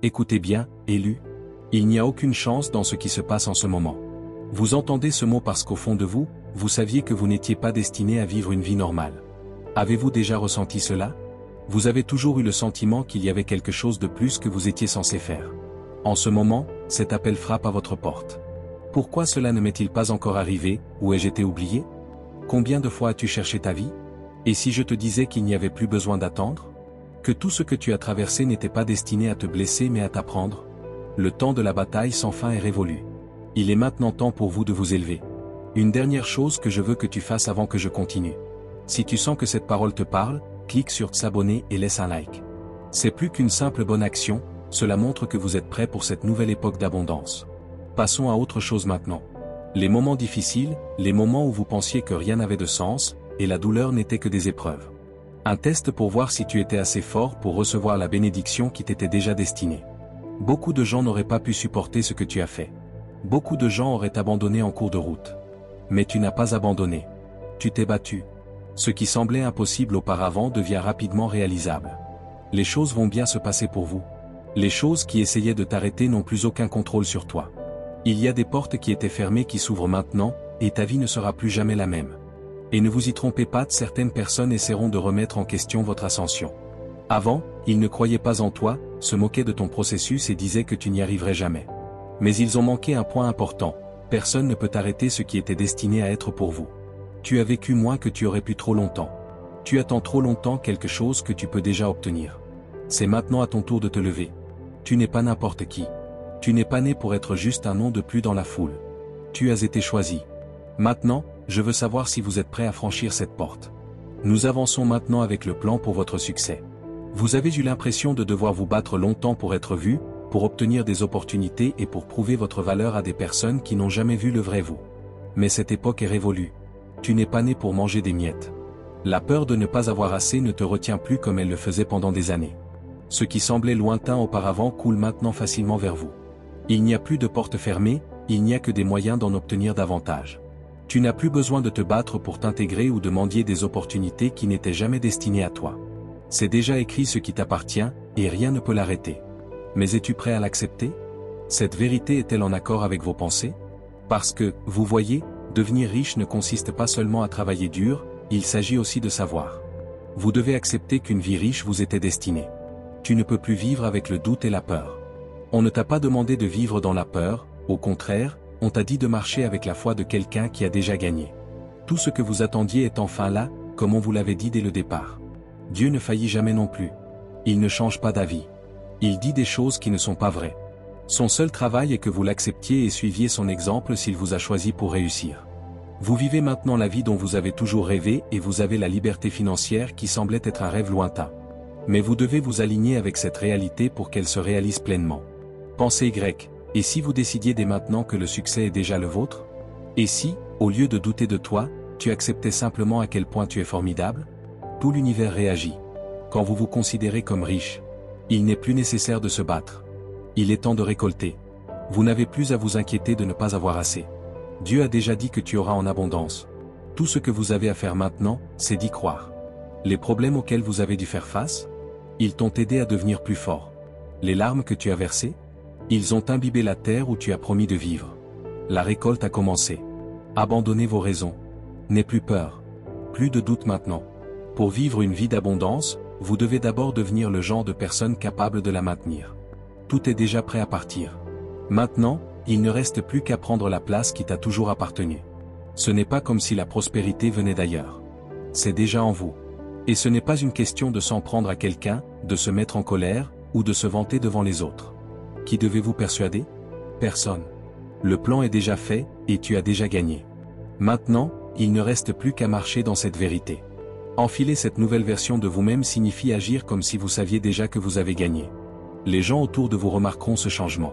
Écoutez bien, élu. Il n'y a aucune chance dans ce qui se passe en ce moment. Vous entendez ce mot parce qu'au fond de vous, vous saviez que vous n'étiez pas destiné à vivre une vie normale. Avez-vous déjà ressenti cela? Vous avez toujours eu le sentiment qu'il y avait quelque chose de plus que vous étiez censé faire. En ce moment, cet appel frappe à votre porte. Pourquoi cela ne m'est-il pas encore arrivé, ou ai-je été oublié? Combien de fois as-tu cherché ta vie? Et si je te disais qu'il n'y avait plus besoin d'attendre? Que tout ce que tu as traversé n'était pas destiné à te blesser mais à t'apprendre? Le temps de la bataille sans fin est révolu. Il est maintenant temps pour vous de vous élever. Une dernière chose que je veux que tu fasses avant que je continue. Si tu sens que cette parole te parle, clique sur s'abonner et laisse un like. C'est plus qu'une simple bonne action, cela montre que vous êtes prêt pour cette nouvelle époque d'abondance. Passons à autre chose maintenant. Les moments difficiles, les moments où vous pensiez que rien n'avait de sens, et la douleur n'était que des épreuves. Un test pour voir si tu étais assez fort pour recevoir la bénédiction qui t'était déjà destinée. Beaucoup de gens n'auraient pas pu supporter ce que tu as fait. Beaucoup de gens auraient abandonné en cours de route. Mais tu n'as pas abandonné. Tu t'es battu. Ce qui semblait impossible auparavant devient rapidement réalisable. Les choses vont bien se passer pour vous. Les choses qui essayaient de t'arrêter n'ont plus aucun contrôle sur toi. Il y a des portes qui étaient fermées qui s'ouvrent maintenant, et ta vie ne sera plus jamais la même. Et ne vous y trompez pas, certaines personnes essaieront de remettre en question votre ascension. Avant, ils ne croyaient pas en toi, se moquaient de ton processus et disaient que tu n'y arriverais jamais. Mais ils ont manqué un point important, personne ne peut arrêter ce qui était destiné à être pour vous. Tu as vécu moins que tu aurais pu trop longtemps. Tu attends trop longtemps quelque chose que tu peux déjà obtenir. C'est maintenant à ton tour de te lever. Tu n'es pas n'importe qui. Tu n'es pas né pour être juste un nom de plus dans la foule. Tu as été choisi. Maintenant, je veux savoir si vous êtes prêt à franchir cette porte. Nous avançons maintenant avec le plan pour votre succès. Vous avez eu l'impression de devoir vous battre longtemps pour être vu, pour obtenir des opportunités et pour prouver votre valeur à des personnes qui n'ont jamais vu le vrai vous. Mais cette époque est révolue. Tu n'es pas né pour manger des miettes. La peur de ne pas avoir assez ne te retient plus comme elle le faisait pendant des années. Ce qui semblait lointain auparavant coule maintenant facilement vers vous. Il n'y a plus de porte fermée, il n'y a que des moyens d'en obtenir davantage. Tu n'as plus besoin de te battre pour t'intégrer ou de mendier des opportunités qui n'étaient jamais destinées à toi. C'est déjà écrit ce qui t'appartient, et rien ne peut l'arrêter. Mais es-tu prêt à l'accepter? Cette vérité est-elle en accord avec vos pensées? Parce que, vous voyez, devenir riche ne consiste pas seulement à travailler dur, il s'agit aussi de savoir. Vous devez accepter qu'une vie riche vous était destinée. Tu ne peux plus vivre avec le doute et la peur. On ne t'a pas demandé de vivre dans la peur, au contraire, on t'a dit de marcher avec la foi de quelqu'un qui a déjà gagné. Tout ce que vous attendiez est enfin là, comme on vous l'avait dit dès le départ. Dieu ne faillit jamais non plus. Il ne change pas d'avis. Il dit des choses qui ne sont pas vraies. Son seul travail est que vous l'acceptiez et suiviez son exemple s'il vous a choisi pour réussir. Vous vivez maintenant la vie dont vous avez toujours rêvé et vous avez la liberté financière qui semblait être un rêve lointain. Mais vous devez vous aligner avec cette réalité pour qu'elle se réalise pleinement. Pensez grec, et si vous décidiez dès maintenant que le succès est déjà le vôtre? Et si, au lieu de douter de toi, tu acceptais simplement à quel point tu es formidable? Tout l'univers réagit. Quand vous vous considérez comme riche, il n'est plus nécessaire de se battre. Il est temps de récolter. Vous n'avez plus à vous inquiéter de ne pas avoir assez. Dieu a déjà dit que tu auras en abondance. Tout ce que vous avez à faire maintenant, c'est d'y croire. Les problèmes auxquels vous avez dû faire face? Ils t'ont aidé à devenir plus fort. Les larmes que tu as versées? Ils ont imbibé la terre où tu as promis de vivre. La récolte a commencé. Abandonnez vos raisons. N'aie plus peur. Plus de doute maintenant. Pour vivre une vie d'abondance, vous devez d'abord devenir le genre de personne capable de la maintenir. Tout est déjà prêt à partir. Maintenant, il ne reste plus qu'à prendre la place qui t'a toujours appartenu. Ce n'est pas comme si la prospérité venait d'ailleurs. C'est déjà en vous. Et ce n'est pas une question de s'en prendre à quelqu'un, de se mettre en colère, ou de se vanter devant les autres. Qui devez-vous persuader? Personne. Le plan est déjà fait, et tu as déjà gagné. Maintenant, il ne reste plus qu'à marcher dans cette vérité. Enfiler cette nouvelle version de vous-même signifie agir comme si vous saviez déjà que vous avez gagné. Les gens autour de vous remarqueront ce changement.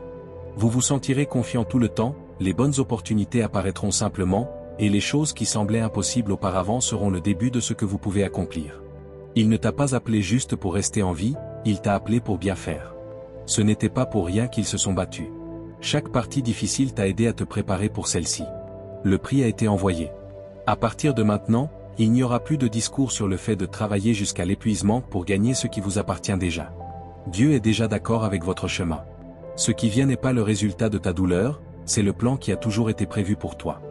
Vous vous sentirez confiant tout le temps, les bonnes opportunités apparaîtront simplement, et les choses qui semblaient impossibles auparavant seront le début de ce que vous pouvez accomplir. Il ne t'a pas appelé juste pour rester en vie, il t'a appelé pour bien faire. Ce n'était pas pour rien qu'ils se sont battus. Chaque partie difficile t'a aidé à te préparer pour celle-ci. Le prix a été envoyé. À partir de maintenant, il n'y aura plus de discours sur le fait de travailler jusqu'à l'épuisement pour gagner ce qui vous appartient déjà. Dieu est déjà d'accord avec votre chemin. Ce qui vient n'est pas le résultat de ta douleur, c'est le plan qui a toujours été prévu pour toi.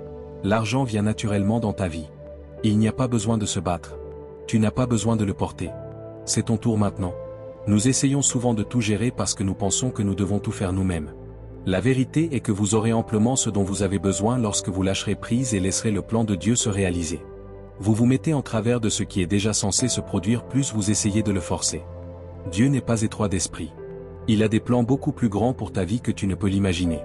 L'argent vient naturellement dans ta vie. Il n'y a pas besoin de se battre. Tu n'as pas besoin de le porter. C'est ton tour maintenant. Nous essayons souvent de tout gérer parce que nous pensons que nous devons tout faire nous-mêmes. La vérité est que vous aurez amplement ce dont vous avez besoin lorsque vous lâcherez prise et laisserez le plan de Dieu se réaliser. Vous vous mettez en travers de ce qui est déjà censé se produire plus vous essayez de le forcer. Dieu n'est pas étroit d'esprit. Il a des plans beaucoup plus grands pour ta vie que tu ne peux l'imaginer.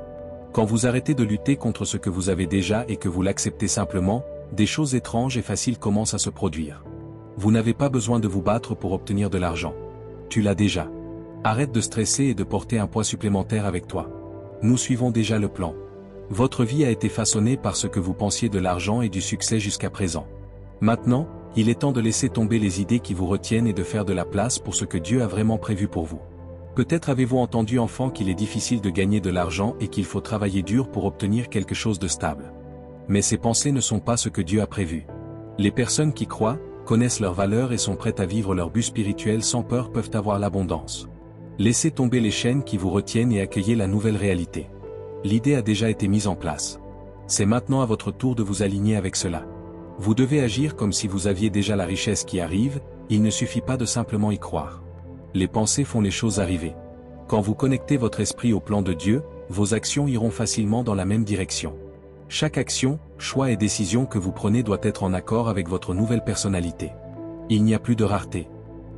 Quand vous arrêtez de lutter contre ce que vous avez déjà et que vous l'acceptez simplement, des choses étranges et faciles commencent à se produire. Vous n'avez pas besoin de vous battre pour obtenir de l'argent. Tu l'as déjà. Arrête de stresser et de porter un poids supplémentaire avec toi. Nous suivons déjà le plan. Votre vie a été façonnée par ce que vous pensiez de l'argent et du succès jusqu'à présent. Maintenant, il est temps de laisser tomber les idées qui vous retiennent et de faire de la place pour ce que Dieu a vraiment prévu pour vous. Peut-être avez-vous entendu enfant qu'il est difficile de gagner de l'argent et qu'il faut travailler dur pour obtenir quelque chose de stable. Mais ces pensées ne sont pas ce que Dieu a prévu. Les personnes qui croient, connaissent leurs valeurs et sont prêtes à vivre leur but spirituel sans peur peuvent avoir l'abondance. Laissez tomber les chaînes qui vous retiennent et accueillez la nouvelle réalité. L'idée a déjà été mise en place. C'est maintenant à votre tour de vous aligner avec cela. Vous devez agir comme si vous aviez déjà la richesse qui arrive, il ne suffit pas de simplement y croire. Les pensées font les choses arriver. Quand vous connectez votre esprit au plan de Dieu, vos actions iront facilement dans la même direction. Chaque action, choix et décision que vous prenez doit être en accord avec votre nouvelle personnalité. Il n'y a plus de rareté.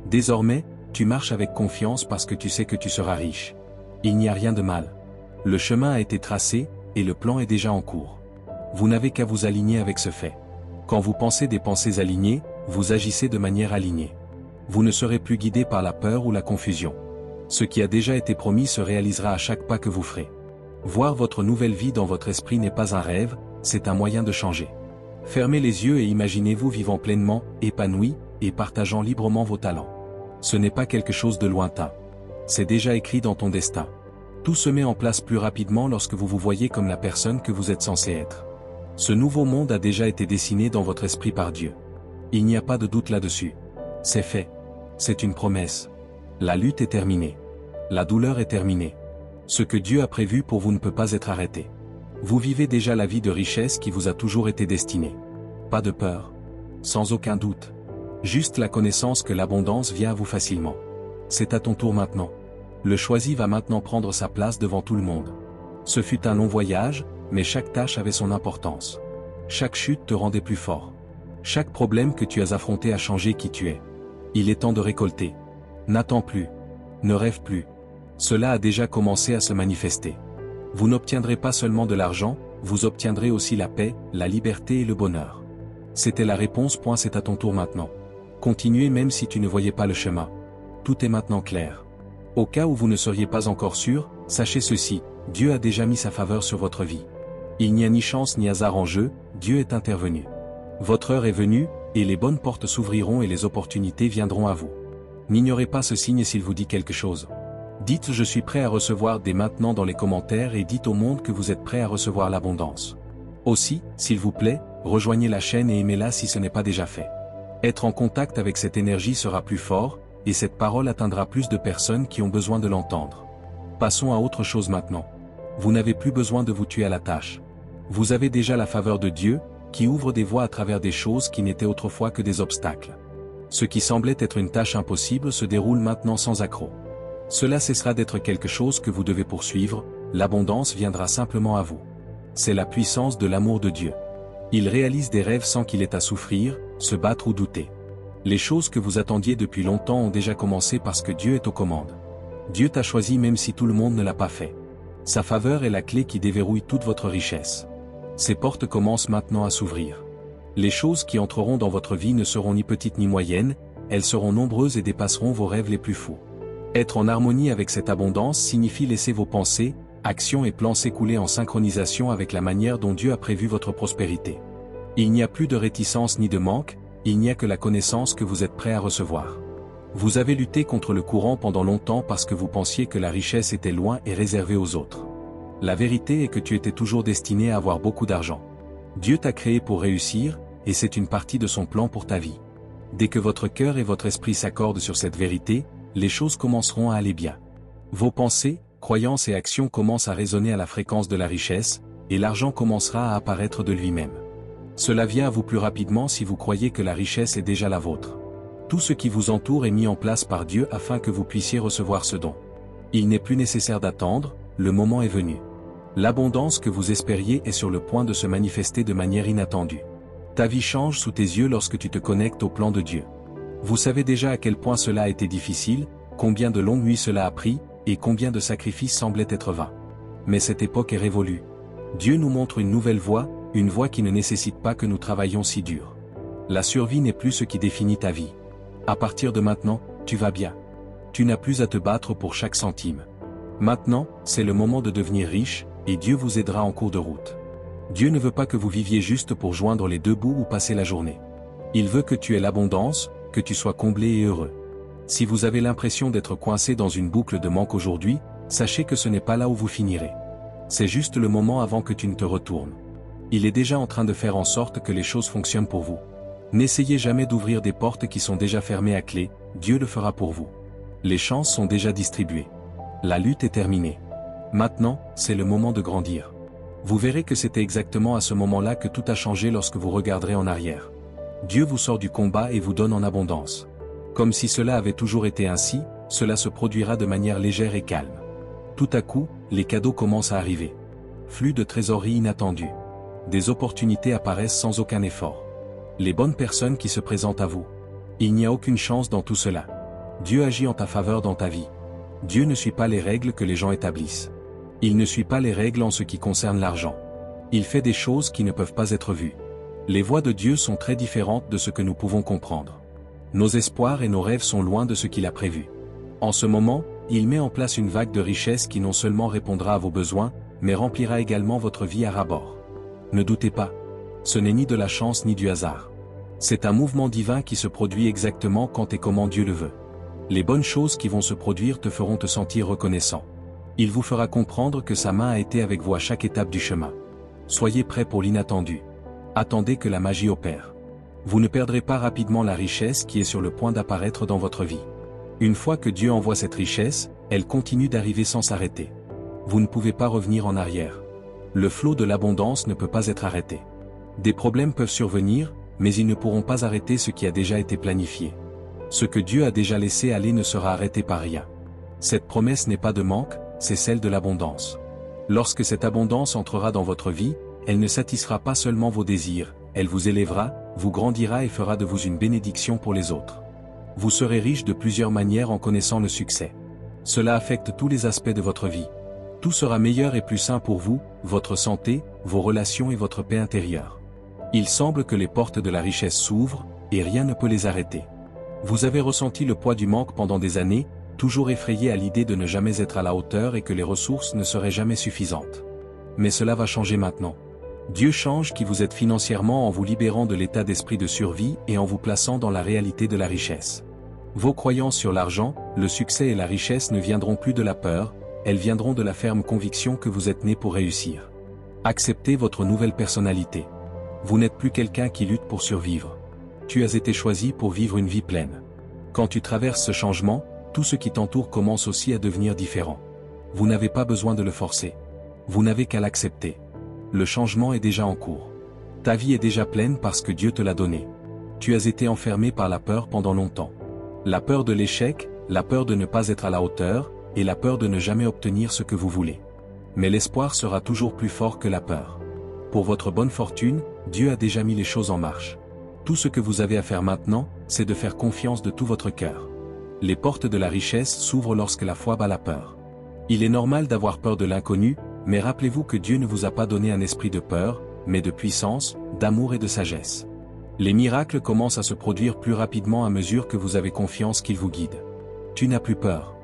Désormais, tu marches avec confiance parce que tu sais que tu seras riche. Il n'y a rien de mal. Le chemin a été tracé, et le plan est déjà en cours. Vous n'avez qu'à vous aligner avec ce fait. Quand vous pensez des pensées alignées, vous agissez de manière alignée. Vous ne serez plus guidé par la peur ou la confusion. Ce qui a déjà été promis se réalisera à chaque pas que vous ferez. Voir votre nouvelle vie dans votre esprit n'est pas un rêve, c'est un moyen de changer. Fermez les yeux et imaginez-vous vivant pleinement, épanoui, et partageant librement vos talents. Ce n'est pas quelque chose de lointain. C'est déjà écrit dans ton destin. Tout se met en place plus rapidement lorsque vous vous voyez comme la personne que vous êtes censé être. Ce nouveau monde a déjà été dessiné dans votre esprit par Dieu. Il n'y a pas de doute là-dessus. C'est fait. C'est une promesse. La lutte est terminée. La douleur est terminée. Ce que Dieu a prévu pour vous ne peut pas être arrêté. Vous vivez déjà la vie de richesse qui vous a toujours été destinée. Pas de peur. Sans aucun doute. Juste la connaissance que l'abondance vient à vous facilement. C'est à ton tour maintenant. Le choisi va maintenant prendre sa place devant tout le monde. Ce fut un long voyage, mais chaque tâche avait son importance. Chaque chute te rendait plus fort. Chaque problème que tu as affronté a changé qui tu es. Il est temps de récolter. N'attends plus. Ne rêve plus. Cela a déjà commencé à se manifester. Vous n'obtiendrez pas seulement de l'argent, vous obtiendrez aussi la paix, la liberté et le bonheur. C'était la réponse. C'est à ton tour maintenant. Continuez même si tu ne voyais pas le chemin. Tout est maintenant clair. Au cas où vous ne seriez pas encore sûr, sachez ceci, Dieu a déjà mis sa faveur sur votre vie. Il n'y a ni chance ni hasard en jeu, Dieu est intervenu. Votre heure est venue, et les bonnes portes s'ouvriront et les opportunités viendront à vous. N'ignorez pas ce signe s'il vous dit quelque chose. Dites « Je suis prêt à recevoir » dès maintenant dans les commentaires et dites au monde que vous êtes prêt à recevoir l'abondance. Aussi, s'il vous plaît, rejoignez la chaîne et aimez-la si ce n'est pas déjà fait. Être en contact avec cette énergie sera plus fort, et cette parole atteindra plus de personnes qui ont besoin de l'entendre. Passons à autre chose maintenant. Vous n'avez plus besoin de vous tuer à la tâche. Vous avez déjà la faveur de Dieu, qui ouvre des voies à travers des choses qui n'étaient autrefois que des obstacles. Ce qui semblait être une tâche impossible se déroule maintenant sans accroc. Cela cessera d'être quelque chose que vous devez poursuivre, l'abondance viendra simplement à vous. C'est la puissance de l'amour de Dieu. Il réalise des rêves sans qu'il ait à souffrir, se battre ou douter. Les choses que vous attendiez depuis longtemps ont déjà commencé parce que Dieu est aux commandes. Dieu t'a choisi même si tout le monde ne l'a pas fait. Sa faveur est la clé qui déverrouille toute votre richesse. Ces portes commencent maintenant à s'ouvrir. Les choses qui entreront dans votre vie ne seront ni petites ni moyennes, elles seront nombreuses et dépasseront vos rêves les plus fous. Être en harmonie avec cette abondance signifie laisser vos pensées, actions et plans s'écouler en synchronisation avec la manière dont Dieu a prévu votre prospérité. Il n'y a plus de réticence ni de manque, il n'y a que la connaissance que vous êtes prêt à recevoir. Vous avez lutté contre le courant pendant longtemps parce que vous pensiez que la richesse était loin et réservée aux autres. La vérité est que tu étais toujours destiné à avoir beaucoup d'argent. Dieu t'a créé pour réussir, et c'est une partie de son plan pour ta vie. Dès que votre cœur et votre esprit s'accordent sur cette vérité, les choses commenceront à aller bien. Vos pensées, croyances et actions commencent à résonner à la fréquence de la richesse, et l'argent commencera à apparaître de lui-même. Cela vient à vous plus rapidement si vous croyez que la richesse est déjà la vôtre. Tout ce qui vous entoure est mis en place par Dieu afin que vous puissiez recevoir ce don. Il n'est plus nécessaire d'attendre, le moment est venu. L'abondance que vous espériez est sur le point de se manifester de manière inattendue. Ta vie change sous tes yeux lorsque tu te connectes au plan de Dieu. Vous savez déjà à quel point cela a été difficile, combien de longues nuits cela a pris, et combien de sacrifices semblaient être vains. Mais cette époque est révolue. Dieu nous montre une nouvelle voie, une voie qui ne nécessite pas que nous travaillions si dur. La survie n'est plus ce qui définit ta vie. À partir de maintenant, tu vas bien. Tu n'as plus à te battre pour chaque centime. Maintenant, c'est le moment de devenir riche, et Dieu vous aidera en cours de route. Dieu ne veut pas que vous viviez juste pour joindre les deux bouts ou passer la journée. Il veut que tu aies l'abondance, que tu sois comblé et heureux. Si vous avez l'impression d'être coincé dans une boucle de manque aujourd'hui, sachez que ce n'est pas là où vous finirez. C'est juste le moment avant que tu ne te retournes. Il est déjà en train de faire en sorte que les choses fonctionnent pour vous. N'essayez jamais d'ouvrir des portes qui sont déjà fermées à clé, Dieu le fera pour vous. Les chances sont déjà distribuées. La lutte est terminée. Maintenant, c'est le moment de grandir. Vous verrez que c'était exactement à ce moment-là que tout a changé lorsque vous regarderez en arrière. Dieu vous sort du combat et vous donne en abondance. Comme si cela avait toujours été ainsi, cela se produira de manière légère et calme. Tout à coup, les cadeaux commencent à arriver. Flux de trésorerie inattendu. Des opportunités apparaissent sans aucun effort. Les bonnes personnes qui se présentent à vous. Il n'y a aucune chance dans tout cela. Dieu agit en ta faveur dans ta vie. Dieu ne suit pas les règles que les gens établissent. Il ne suit pas les règles en ce qui concerne l'argent. Il fait des choses qui ne peuvent pas être vues. Les voies de Dieu sont très différentes de ce que nous pouvons comprendre. Nos espoirs et nos rêves sont loin de ce qu'il a prévu. En ce moment, il met en place une vague de richesse qui non seulement répondra à vos besoins, mais remplira également votre vie à ras-bord. Ne doutez pas. Ce n'est ni de la chance ni du hasard. C'est un mouvement divin qui se produit exactement quand et comment Dieu le veut. Les bonnes choses qui vont se produire te feront te sentir reconnaissant. Il vous fera comprendre que sa main a été avec vous à chaque étape du chemin. Soyez prêts pour l'inattendu. Attendez que la magie opère. Vous ne perdrez pas rapidement la richesse qui est sur le point d'apparaître dans votre vie. Une fois que Dieu envoie cette richesse, elle continue d'arriver sans s'arrêter. Vous ne pouvez pas revenir en arrière. Le flot de l'abondance ne peut pas être arrêté. Des problèmes peuvent survenir, mais ils ne pourront pas arrêter ce qui a déjà été planifié. Ce que Dieu a déjà laissé aller ne sera arrêté par rien. Cette promesse n'est pas de manque, c'est celle de l'abondance. Lorsque cette abondance entrera dans votre vie, elle ne satisfera pas seulement vos désirs, elle vous élèvera, vous grandira et fera de vous une bénédiction pour les autres. Vous serez riche de plusieurs manières en connaissant le succès. Cela affecte tous les aspects de votre vie. Tout sera meilleur et plus sain pour vous, votre santé, vos relations et votre paix intérieure. Il semble que les portes de la richesse s'ouvrent, et rien ne peut les arrêter. Vous avez ressenti le poids du manque pendant des années, toujours effrayé à l'idée de ne jamais être à la hauteur et que les ressources ne seraient jamais suffisantes. Mais cela va changer maintenant. Dieu change qui vous êtes financièrement en vous libérant de l'état d'esprit de survie et en vous plaçant dans la réalité de la richesse. Vos croyances sur l'argent, le succès et la richesse ne viendront plus de la peur, elles viendront de la ferme conviction que vous êtes né pour réussir. Acceptez votre nouvelle personnalité. Vous n'êtes plus quelqu'un qui lutte pour survivre. Tu as été choisi pour vivre une vie pleine. Quand tu traverses ce changement, tout ce qui t'entoure commence aussi à devenir différent. Vous n'avez pas besoin de le forcer. Vous n'avez qu'à l'accepter. Le changement est déjà en cours. Ta vie est déjà pleine parce que Dieu te l'a donnée. Tu as été enfermé par la peur pendant longtemps. La peur de l'échec, la peur de ne pas être à la hauteur, et la peur de ne jamais obtenir ce que vous voulez. Mais l'espoir sera toujours plus fort que la peur. Pour votre bonne fortune, Dieu a déjà mis les choses en marche. Tout ce que vous avez à faire maintenant, c'est de faire confiance de tout votre cœur. Les portes de la richesse s'ouvrent lorsque la foi bat la peur. Il est normal d'avoir peur de l'inconnu, mais rappelez-vous que Dieu ne vous a pas donné un esprit de peur, mais de puissance, d'amour et de sagesse. Les miracles commencent à se produire plus rapidement à mesure que vous avez confiance qu'il vous guide. Tu n'as plus peur.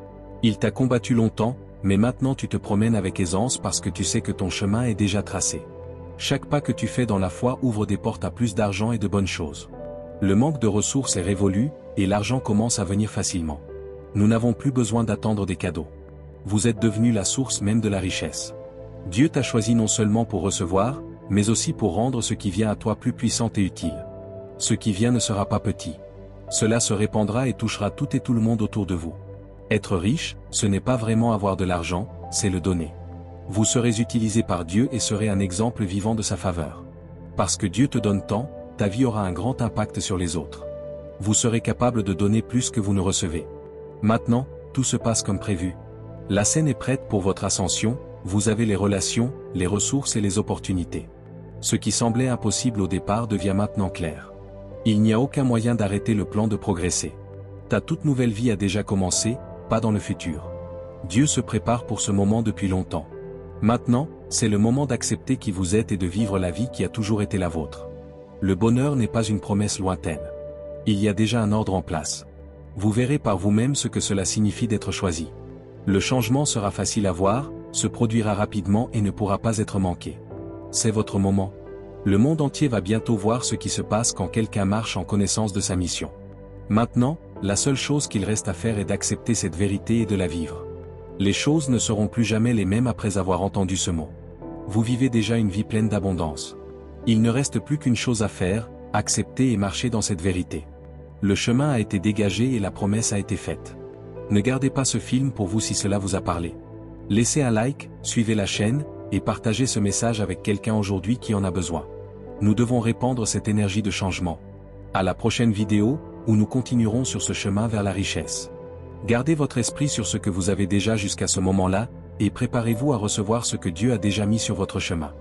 Il t'a combattu longtemps, mais maintenant tu te promènes avec aisance parce que tu sais que ton chemin est déjà tracé. Chaque pas que tu fais dans la foi ouvre des portes à plus d'argent et de bonnes choses. Le manque de ressources est révolu, et l'argent commence à venir facilement. Nous n'avons plus besoin d'attendre des cadeaux. Vous êtes devenu la source même de la richesse. Dieu t'a choisi non seulement pour recevoir, mais aussi pour rendre ce qui vient à toi plus puissant et utile. Ce qui vient ne sera pas petit. Cela se répandra et touchera tout et tout le monde autour de vous. Être riche, ce n'est pas vraiment avoir de l'argent, c'est le donner. Vous serez utilisé par Dieu et serez un exemple vivant de sa faveur. Parce que Dieu te donne tant, ta vie aura un grand impact sur les autres. Vous serez capable de donner plus que vous ne recevez. Maintenant, tout se passe comme prévu. La scène est prête pour votre ascension, vous avez les relations, les ressources et les opportunités. Ce qui semblait impossible au départ devient maintenant clair. Il n'y a aucun moyen d'arrêter le plan de progresser. Ta toute nouvelle vie a déjà commencé, pas dans le futur. Dieu se prépare pour ce moment depuis longtemps. Maintenant, c'est le moment d'accepter qui vous êtes et de vivre la vie qui a toujours été la vôtre. Le bonheur n'est pas une promesse lointaine. Il y a déjà un ordre en place. Vous verrez par vous-même ce que cela signifie d'être choisi. Le changement sera facile à voir, se produira rapidement et ne pourra pas être manqué. C'est votre moment. Le monde entier va bientôt voir ce qui se passe quand quelqu'un marche en connaissance de sa mission. Maintenant, la seule chose qu'il reste à faire est d'accepter cette vérité et de la vivre. Les choses ne seront plus jamais les mêmes après avoir entendu ce mot. Vous vivez déjà une vie pleine d'abondance. Il ne reste plus qu'une chose à faire, accepter et marcher dans cette vérité. Le chemin a été dégagé et la promesse a été faite. Ne gardez pas ce film pour vous si cela vous a parlé. Laissez un like, suivez la chaîne, et partagez ce message avec quelqu'un aujourd'hui qui en a besoin. Nous devons répandre cette énergie de changement. À la prochaine vidéo, où nous continuerons sur ce chemin vers la richesse. Gardez votre esprit sur ce que vous avez déjà jusqu'à ce moment-là, et préparez-vous à recevoir ce que Dieu a déjà mis sur votre chemin.